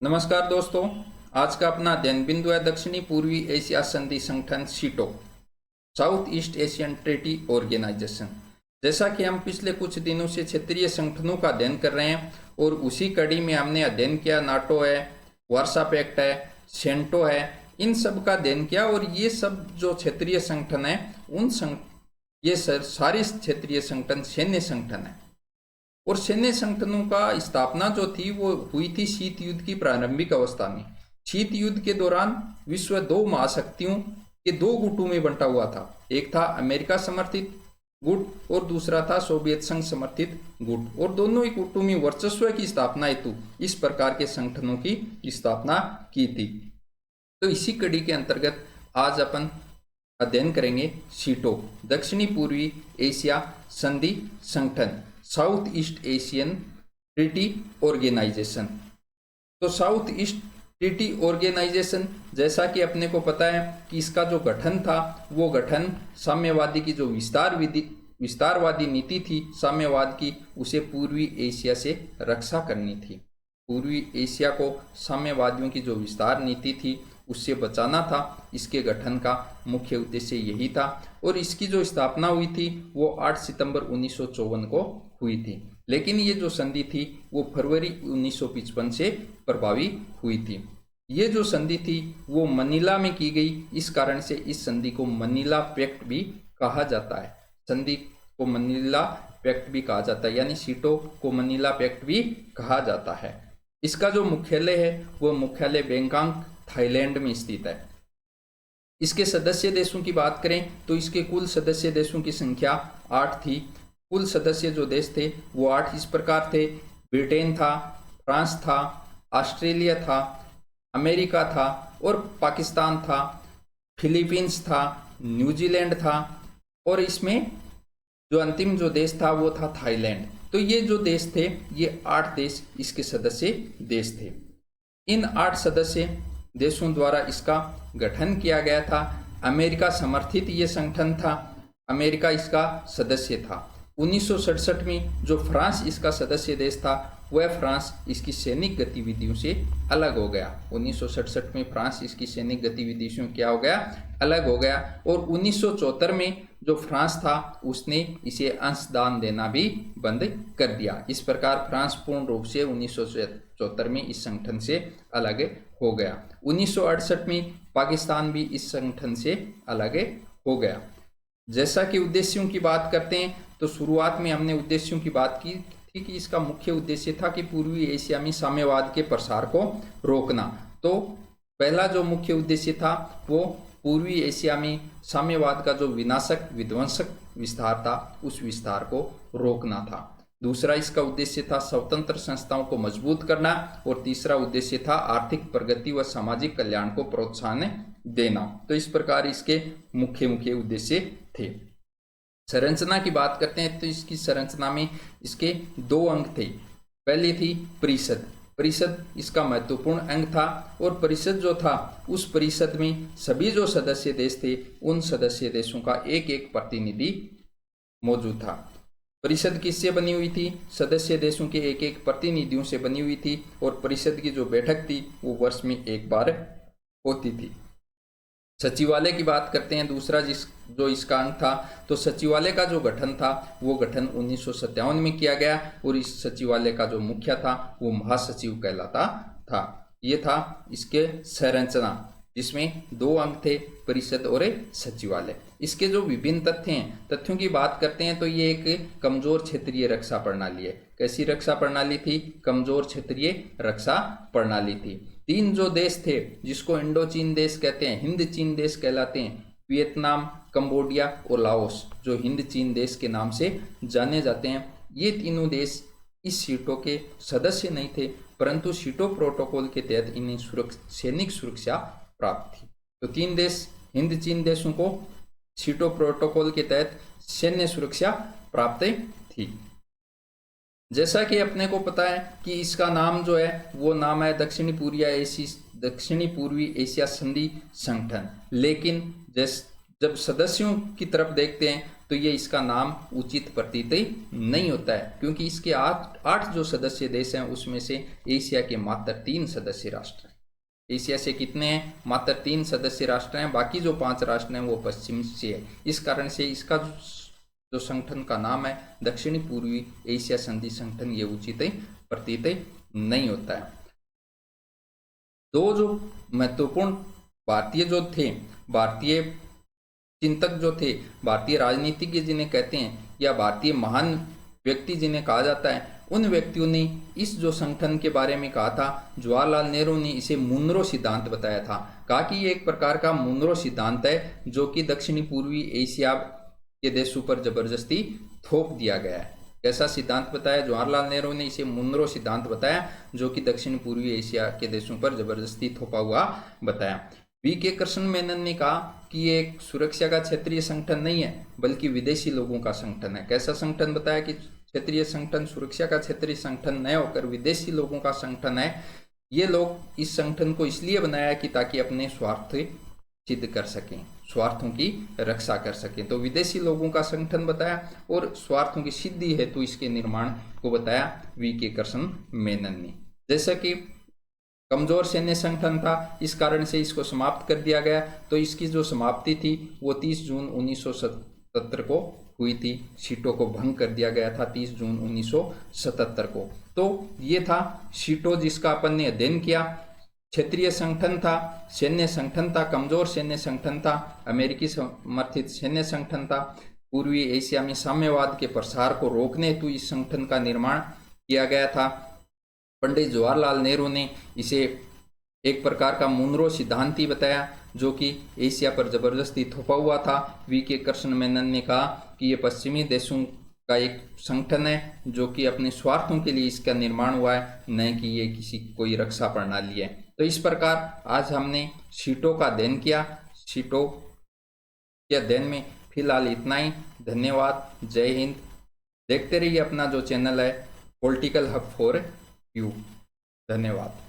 नमस्कार दोस्तों, आज का अपना अध्ययन बिंदु है दक्षिणी पूर्वी एशिया संधि संगठन SEATO, south east Asian treaty organisation. जैसा कि हम पिछले कुछ दिनों से क्षेत्रीय संगठनों का अध्ययन कर रहे हैं और उसी कड़ी में हमने अध्ययन किया नाटो है, वार्सा पैक्ट है, सेंटो है, इन सब का अध्ययन किया। और ये सब जो क्षेत्रीय संगठन है ये सारे क्षेत्रीय संगठन सैन्य संगठन है। और सैन्य संगठनों का स्थापना जो थी वो हुई थी शीत युद्ध की प्रारंभिक अवस्था में। शीत युद्ध के दौरान विश्व दो महाशक्तियों के दो गुटों में बंटा हुआ था। एक था अमेरिका समर्थित गुट और दूसरा था सोवियत संघ समर्थित गुट, और दोनों ही गुटों में वर्चस्व की स्थापना हेतु इस प्रकार के संगठनों की स्थापना की थी। तो इसी कड़ी के अंतर्गत आज अपन अध्ययन करेंगे सीटो, दक्षिणी पूर्वी एशिया संधि संगठन, south east Asian treaty organisation. तो साउथ ईस्ट ट्रीटी ऑर्गेनाइजेशन, जैसा कि अपने को पता है कि इसका जो गठन था वो गठन साम्यवादी की जो विस्तारवादी नीति थी साम्यवाद की, उसे पूर्वी एशिया से रक्षा करनी थी। पूर्वी एशिया को साम्यवादियों की जो विस्तार नीति थी उससे बचाना था। इसके गठन का मुख्य उद्देश्य यही था। और इसकी जो स्थापना हुई थी वो 8 सितंबर 1954 को हुई थी। लेकिन ये जो संधि थी वो फरवरी 1955 से प्रभावी हुई थी। ये जो संधि थी वो मनीला में की गई, इस कारण से इस संधि को मनीला पैक्ट भी कहा जाता है। संधि को मनीला पैक्ट भी कहा जाता है, यानी सीटो को मनीला पैक्ट भी कहा जाता है। इसका जो मुख्यालय है वो मुख्यालय बैंकॉक थाईलैंड में स्थित है। इसके सदस्य देशों की बात करें तो इसके कुल सदस्य देशों की संख्या 8 थी। कुल सदस्य जो देश थे वो 8 इस प्रकार थे: ब्रिटेन था, फ्रांस था, ऑस्ट्रेलिया था, अमेरिका था और पाकिस्तान था, फिलीपींस था, न्यूजीलैंड था, और इसमें जो अंतिम जो देश था वो था थाईलैंड। तो ये जो देश थे ये 8 देश इसके सदस्य देश थे। इन 8 सदस्य देशों द्वारा इसका गठन किया गया था। अमेरिका समर्थित ये संगठन था, अमेरिका इसका सदस्य था। 1967 में जो फ्रांस इसका सदस्य देश था वह फ्रांस इसकी सैनिक गतिविधियों से अलग हो गया। 1967 में फ्रांस इसकी सैनिक गतिविधियों से क्या हो गया? अलग हो गया। और 1974 में जो फ्रांस था उसने इसे अंशदान देना भी बंद कर दिया। इस प्रकार फ्रांस पूर्ण रूप से 1974 में इस संगठन से अलग हो गया। 1968 में पाकिस्तान भी इस संगठन से अलग हो गया। जैसा कि उद्देश्यों की बात करते हैं तो शुरुआत में हमने उद्देश्यों की बात की थी कि इसका मुख्य उद्देश्य था कि पूर्वी एशिया में साम्यवाद के प्रसार को रोकना। तो पहला जो मुख्य उद्देश्य था वो पूर्वी एशिया में साम्यवाद का जो विनाशक विध्वंसक विस्तार था उस विस्तार को रोकना था। दूसरा इसका उद्देश्य था स्वतंत्र संस्थाओं को मजबूत करना, और तीसरा उद्देश्य था आर्थिक प्रगति व सामाजिक कल्याण को प्रोत्साहन देना। तो इस प्रकार इसके मुख्य उद्देश्य थे। संरचना की बात करते हैं तो इसकी संरचना में इसके 2 अंग थे। पहली थी परिषद। परिषद इसका महत्वपूर्ण अंग था, और परिषद जो था उस परिषद में सभी जो सदस्य देश थे उन सदस्य देशों का एक प्रतिनिधि मौजूद था। परिषद किससे बनी हुई थी? सदस्य देशों के एक प्रतिनिधियों से बनी हुई थी, और परिषद की जो बैठक थी वो वर्ष में एक बार होती थी। सचिवालय की बात करते हैं, दूसरा जो इसका अंग था, तो सचिवालय का जो गठन था वो गठन 1957 में किया गया, और इस सचिवालय का जो मुखिया था वो महासचिव कहलाता था। ये था इसके संरचना, जिसमें 2 अंग थे, परिषद और सचिवालय। इसके जो विभिन्न तथ्यों की बात करते हैं तो ये एक कमजोर क्षेत्रीय रक्षा प्रणाली है। कैसी रक्षा प्रणाली थी? कमजोर क्षेत्रीय रक्षा प्रणाली थी। 3 जो देश थे जिसको इंडो चीन देश कहते हैं, हिंद चीन देश कहलाते हैं, वियतनाम, कंबोडिया और लाओस, जो हिंद चीन देश के नाम से जाने जाते हैं। ये तीनों देश इस सीटो के सदस्य नहीं थे, परंतु सीटो प्रोटोकॉल के तहत इन्हें सैनिक सुरक्षा प्राप्त थी। तो 3 देश हिंद चीन देशों को सीटो प्रोटोकॉल के तहत सैन्य सुरक्षा प्राप्त थी। जैसा कि अपने को पता है कि इसका नाम जो है वो नाम है दक्षिणी पूर्वी एशिया संधि संगठन। लेकिन जब सदस्यों की तरफ देखते हैं तो ये इसका नाम उचित प्रतीत नहीं होता है, क्योंकि इसके आठ जो सदस्य देश हैं उसमें से एशिया के मात्र 3 सदस्य राष्ट्र हैं। एशिया से कितने हैं? मात्र 3 सदस्य राष्ट्र हैं, बाकी जो 5 राष्ट्र हैं वो पश्चिम से है। इस कारण से इसका जो संगठन का नाम है दक्षिणी पूर्वी एशिया संधि संगठन, ये उचित प्रतीत नहीं होता है। दो जो महत्वपूर्ण भारतीय चिंतक जो थे, भारतीय राजनीतिज्ञ जिन्हें कहते हैं या भारतीय महान व्यक्ति जिन्हें कहा जाता है, उन व्यक्तियों ने इस जो संगठन के बारे में कहा था, जवाहरलाल नेहरू ने इसे मुनरो सिद्धांत बताया था। कहा कि ये एक प्रकार का मुनरो सिद्धांत है जो कि दक्षिणी पूर्वी एशिया के देशों पर जबरदस्ती थोप दिया गया है। कैसा सिद्धांत बताया? जवाहरलाल नेहरू ने इसे मुनरो सिद्धांत बताया, जो कि दक्षिण पूर्वी एशिया के देशों पर जबरदस्ती थोपा हुआ बताया। वी.के. कृष्ण मेनन ने कहा कि ये एक सुरक्षा का क्षेत्रीय संगठन नहीं है, बल्कि विदेशी लोगों का संगठन है। कैसा संगठन बताया? कि क्षेत्रीय संगठन सुरक्षा का क्षेत्रीय संगठन न होकर विदेशी लोगों का संगठन है। ये लोग इस संगठन को इसलिए बनाया कि ताकि अपने स्वार्थ सिद्ध कर सकें, स्वार्थों की रक्षा कर सकें। तो विदेशी लोगों का संगठन बताया और स्वार्थों की सिद्धि हेतु तो इसके निर्माण को बताया वी.के. कृष्ण मेनन ने। जैसा कि कमजोर सैन्य संगठन था, इस कारण से इसको समाप्त कर दिया गया। तो इसकी जो समाप्ति थी वो 30 जून 1977 को हुई थी। सीटों को भंग कर दिया गया था 30 जून 1977 को। तो ये था सीटों जिसका अपन ने अध्ययन किया। क्षेत्रीय संगठन था, सैन्य संगठन था, कमजोर सैन्य संगठन था, अमेरिकी समर्थित सैन्य संगठन था। पूर्वी एशिया में साम्यवाद के प्रसार को रोकने हेतु इस संगठन का निर्माण किया गया था। पंडित जवाहरलाल नेहरू ने इसे एक प्रकार का मुनरो सिद्धांत ही बताया, जो कि एशिया पर जबरदस्ती थोपा हुआ था। वी.के. कृष्ण मेनन ने कहा कि ये पश्चिमी देशों का एक संगठन है जो कि अपने स्वार्थों के लिए इसका निर्माण हुआ है, न कि ये किसी कोई रक्षा प्रणाली है। तो इस प्रकार आज हमने सीटों का अध्ययन किया। सीटों के अध्ययन में फिलहाल इतना ही। धन्यवाद। जय हिंद। देखते रहिए अपना जो चैनल है पॉलिटिकल हब फॉर यू। धन्यवाद।